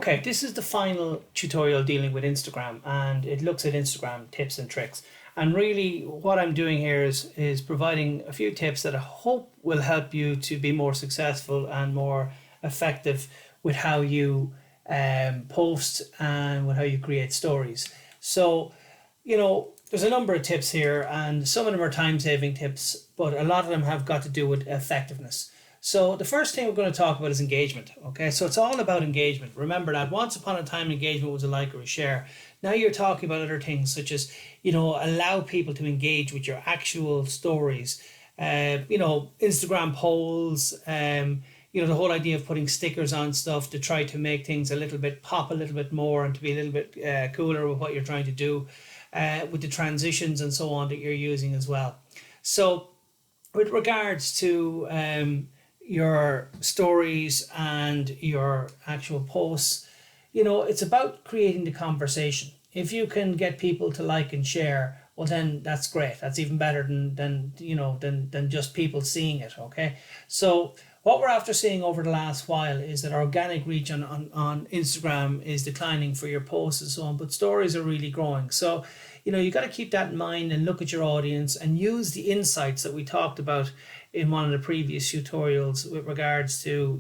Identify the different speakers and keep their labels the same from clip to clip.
Speaker 1: Okay, this is the final tutorial dealing with Instagram, and it looks at Instagram tips and tricks. And really what I'm doing here is providing a few tips that I hope will help you to be more successful and more effective with how you post and with how you create stories. So, there's a number of tips here, and some of them are time saving tips, but a lot of them have got to do with effectiveness. So the first thing we're going to talk about is engagement. Okay, so it's all about engagement. Remember that once upon a time, engagement was a like or a share. Now you're talking about other things such as, allow people to engage with your actual stories. Instagram polls. The whole idea of putting stickers on stuff to try to make things a little bit pop a little bit more and to be a little bit cooler with what you're trying to do, with the transitions and so on that you're using as well. So with regards to your stories and your actual posts, it's about creating the conversation. If you can get people to like and share, well, then that's great. That's even better than just people seeing it. Okay, so what we're after seeing over the last while is that organic reach on Instagram is declining for your posts and so on, but stories are really growing. So you got to keep that in mind and look at your audience and use the insights that we talked about in one of the previous tutorials with regards to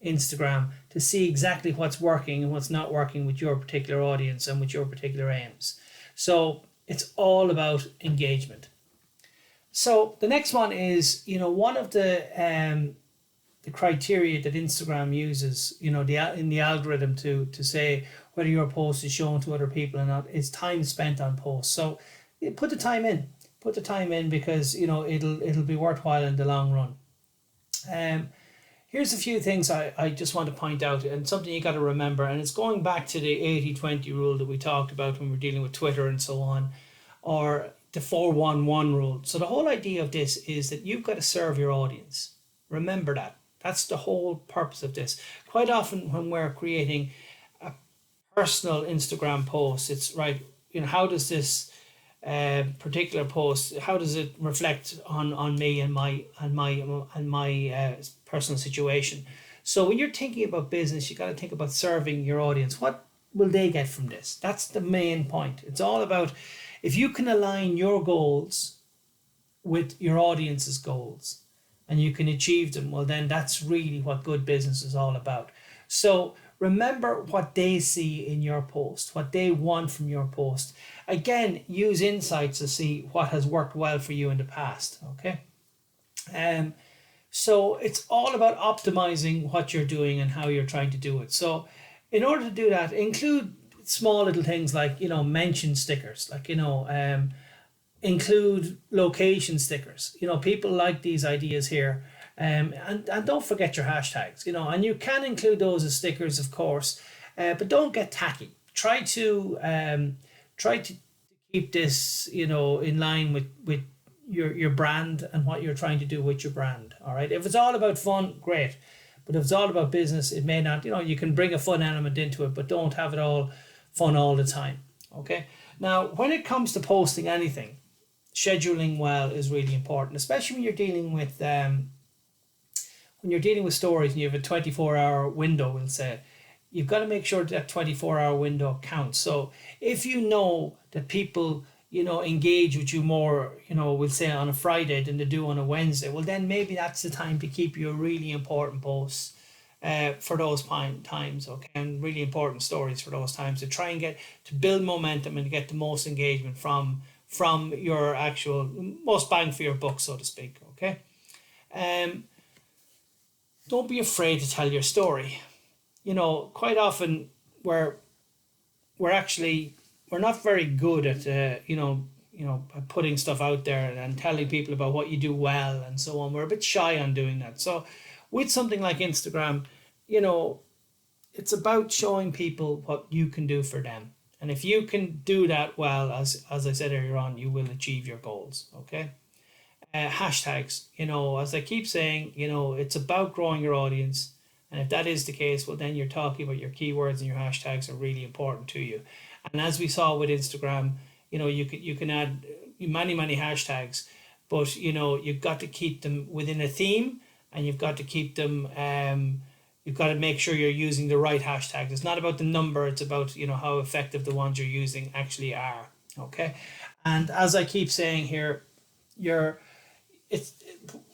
Speaker 1: Instagram, to see exactly what's working and what's not working with your particular audience and with your particular aims. So it's all about engagement. So the next one is, one of the criteria that Instagram uses, in the algorithm to say whether your post is shown to other people or not, is time spent on posts. So put the time in. Put the time in because it'll be worthwhile in the long run. Here's a few things I just want to point out, and something you got to remember, and it's going back to the 80-20 rule that we talked about when we're dealing with Twitter and so on, or the 4-1-1 rule. So the whole idea of this is that you've got to serve your audience. Remember that. That's the whole purpose of this. Quite often when we're creating a personal Instagram post, it's right, how does this particular post, how does it reflect on me and my personal situation? So when you're thinking about business, you got to think about serving your audience. What will they get from this? That's the main point. It's all about, if you can align your goals with your audience's goals and you can achieve them, well, then that's really what good business is all about. So remember what they see in your post, what they want from your post. Again, use insights to see what has worked well for you in the past. Okay. So it's all about optimizing what you're doing and how you're trying to do it. So in order to do that, include small little things like, mention stickers, like, include location stickers. People like these ideas here. And don't forget your hashtags, and you can include those as stickers, of course, but don't get tacky. Try to keep this, in line with your brand and what you're trying to do with your brand. All right. If it's all about fun, great. But if it's all about business, it may not, you can bring a fun element into it, but don't have it all fun all the time. Okay. Now, when it comes to posting anything, scheduling well is really important, especially when you're dealing with stories and you have a 24-hour window, we'll say. You've got to make sure that 24-hour window counts. So if you know that people, engage with you more, we'll say on a Friday than they do on a Wednesday, well, then maybe that's the time to keep your really important posts for those times, okay, and really important stories for those times, to try and get to build momentum and to get the most engagement from your actual most bang for your buck, so to speak. Okay. Don't be afraid to tell your story. Quite often we're not very good at putting stuff out there and telling people about what you do well and so on. We're a bit shy on doing that. So with something like Instagram, it's about showing people what you can do for them. And if you can do that well, as I said earlier on, you will achieve your goals. Okay. Hashtags, as I keep saying, it's about growing your audience. And if that is the case, well, then you're talking about your keywords and your hashtags are really important to you. And as we saw with Instagram, you can add many hashtags, but you've got to keep them within a theme, and you've got to keep them you've got to make sure you're using the right hashtags. It's not about the number, it's about, how effective the ones you're using actually are. Okay. And as I keep saying here, you're it's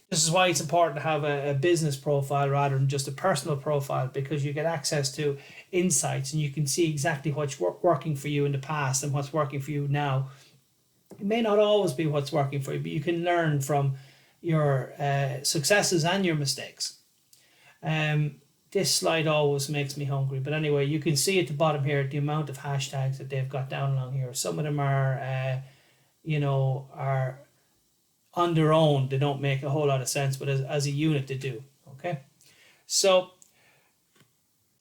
Speaker 1: this is why it's important to have a business profile rather than just a personal profile, because you get access to insights and you can see exactly what's working for you in the past and what's working for you now. It may not always be what's working for you, but you can learn from your successes and your mistakes. This slide always makes me hungry, but anyway, you can see at the bottom here the amount of hashtags that they've got down along here. Some of them are are on their own, they don't make a whole lot of sense, but as a unit they do. Okay, so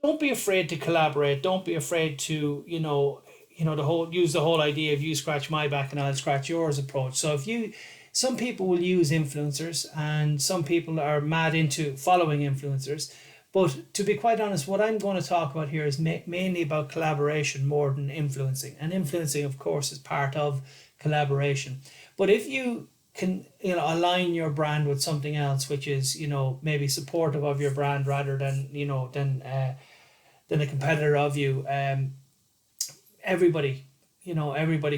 Speaker 1: don't be afraid to collaborate. Don't be afraid to use the whole idea of you scratch my back and I'll scratch yours approach. So some people will use influencers and some people are mad into following influencers. But to be quite honest, what I'm going to talk about here is mainly about collaboration more than influencing. And influencing, of course, is part of collaboration. But if you can align your brand with something else which is maybe supportive of your brand rather than than a competitor of you, everybody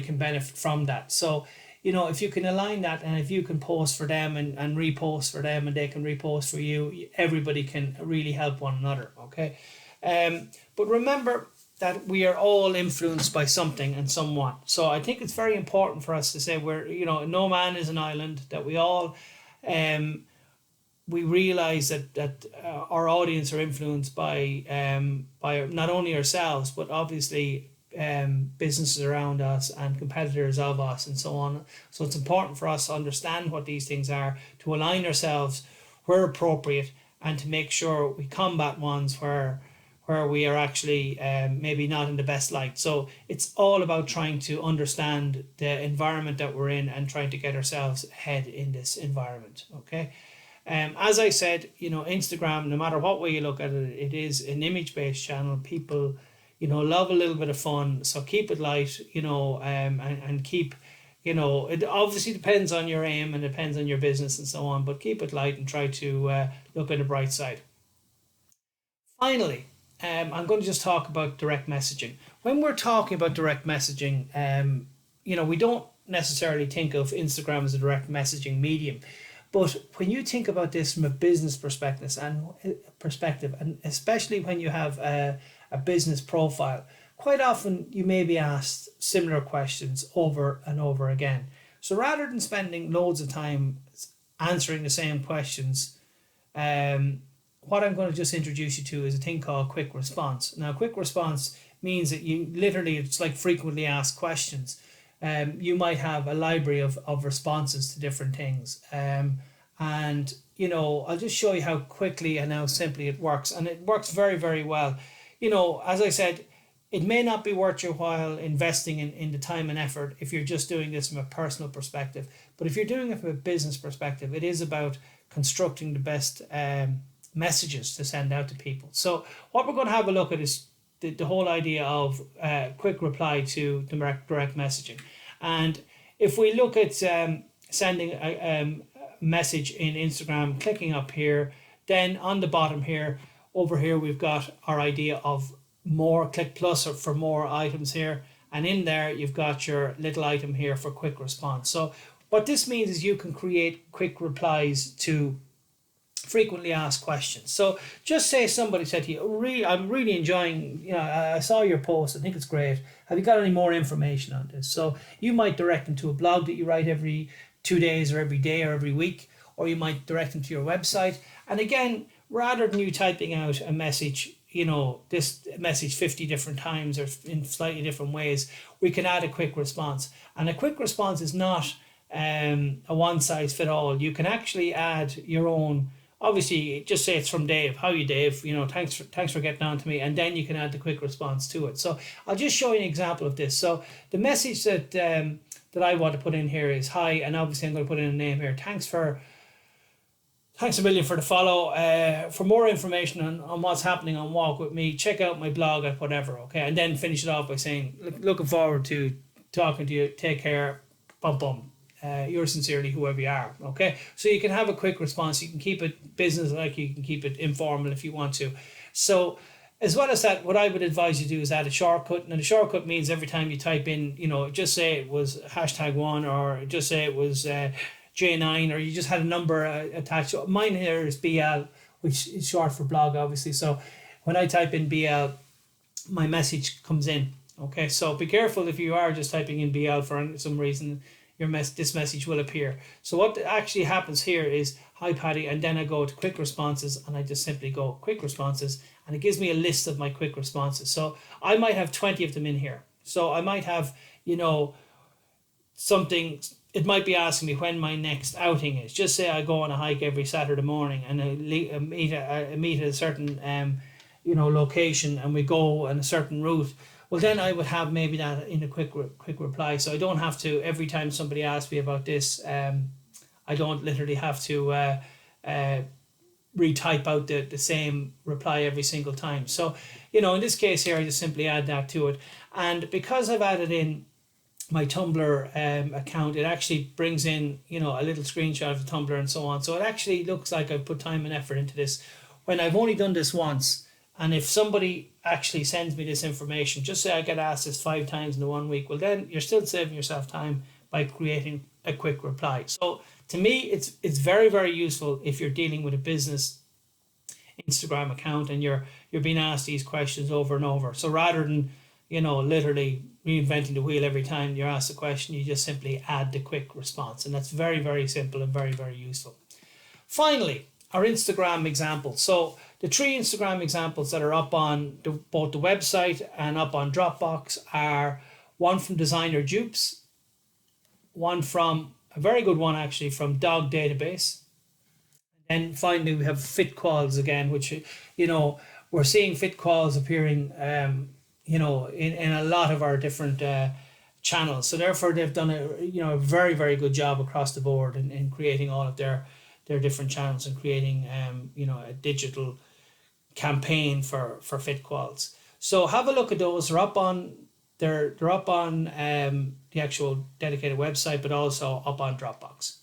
Speaker 1: can benefit from that. So if you can align that, and if you can post for them and repost for them and they can repost for you, everybody can really help one another. Okay. But remember that we are all influenced by something and someone. So I think it's very important for us to say no man is an island, that we all we realize that our audience are influenced by not only ourselves, but obviously businesses around us and competitors of us and so on. So it's important for us to understand what these things are, to align ourselves where appropriate, and to make sure we combat ones where we are actually maybe not in the best light. So it's all about trying to understand the environment that we're in and trying to get ourselves ahead in this environment. Okay. As I said, Instagram, no matter what way you look at it, it is an image-based channel. People, love a little bit of fun. So keep it light, and keep, it obviously depends on your aim and depends on your business and so on, but keep it light and try to look at the bright side. Finally, I'm going to just talk about direct messaging. When we're talking about direct messaging, we don't necessarily think of Instagram as a direct messaging medium. But when you think about this from a business perspective, and especially when you have a business profile, quite often you may be asked similar questions over and over again. So rather than spending loads of time answering the same questions, what I'm going to just introduce you to is a thing called quick response. Now, quick response means that it's like frequently asked questions. You might have a library of responses to different things. And I'll just show you how quickly and how simply it works. And it works very, very well. As I said, it may not be worth your while investing in the time and effort if you're just doing this from a personal perspective. But if you're doing it from a business perspective, it is about constructing the best messages to send out to people. So what we're going to have a look at is the whole idea of quick reply to direct messaging. And if we look at sending a message in Instagram, clicking up here, then on the bottom here, over here, we've got our idea of more, click plus for more items here. And in there, you've got your little item here for quick response. So what this means is you can create quick replies to frequently asked questions. So just say somebody said to you, I'm really enjoying, I saw your post, I think it's great. Have you got any more information on this? So you might direct them to a blog that you write every 2 days or every day or every week, or you might direct them to your website. And again, rather than you typing out a message, this message 50 different times or in slightly different ways, we can add a quick response. And a quick response is not a one size fit all. You can actually add your own. Obviously, just say it's from Dave. How you, Dave? Thanks for getting on to me, and then you can add the quick response to it. So I'll just show you an example of this. So the message that I want to put in here is hi, and obviously I'm going to put in a name here. Thanks a million for the follow. For more information on what's happening on Walk With Me, check out my blog at whatever. Okay, and then finish it off by saying looking forward to talking to you. Take care. Bum bum. yours sincerely, whoever you are. Okay, so you can have a quick response. You can keep it business like, you can keep it informal if you want to. So as well as that, what I would advise you do is add a shortcut. And a shortcut means every time you type in, just say it was #1, or just say it was J9, or you just had a number attached. Mine here is BL, which is short for blog, obviously. So when I type in BL, my message comes in. Okay, so be careful if you are just typing in BL for some reason, this message will appear. So what actually happens here is, hi Paddy, and then I go to quick responses, and I just simply go quick responses, and it gives me a list of my quick responses. So I might have 20 of them in here. So I might have, something, it might be asking me when my next outing is. Just say I go on a hike every Saturday morning, and I meet at a certain location, and we go on a certain route. Well, then I would have maybe that in a quick reply. So I don't have to, every time somebody asks me about this, I don't literally have to retype out the same reply every single time. So, in this case here, I just simply add that to it. And because I've added in my Tumblr account, it actually brings in, a little screenshot of the Tumblr and so on. So it actually looks like I've put time and effort into this when I've only done this once. And if somebody actually sends me this information, just say I get asked this 5 times in the 1 week, well, then you're still saving yourself time by creating a quick reply. So to me, it's very, very useful if you're dealing with a business Instagram account and you're being asked these questions over and over. So rather than, literally reinventing the wheel every time you're asked a question, you just simply add the quick response. And that's very, very simple and very, very useful. Finally, our Instagram examples. So the 3 Instagram examples that are up on both the website and up on Dropbox are one from Designer Dupes, one from, a very good one actually, from Dog Database. And finally we have FitQuals again, which, we're seeing FitQuals appearing, in a lot of our different channels. So therefore they've done a very, very good job across the board in creating all of their different channels and creating, a digital campaign for FitQuals. So have a look at those. They're up on the actual dedicated website, but also up on Dropbox.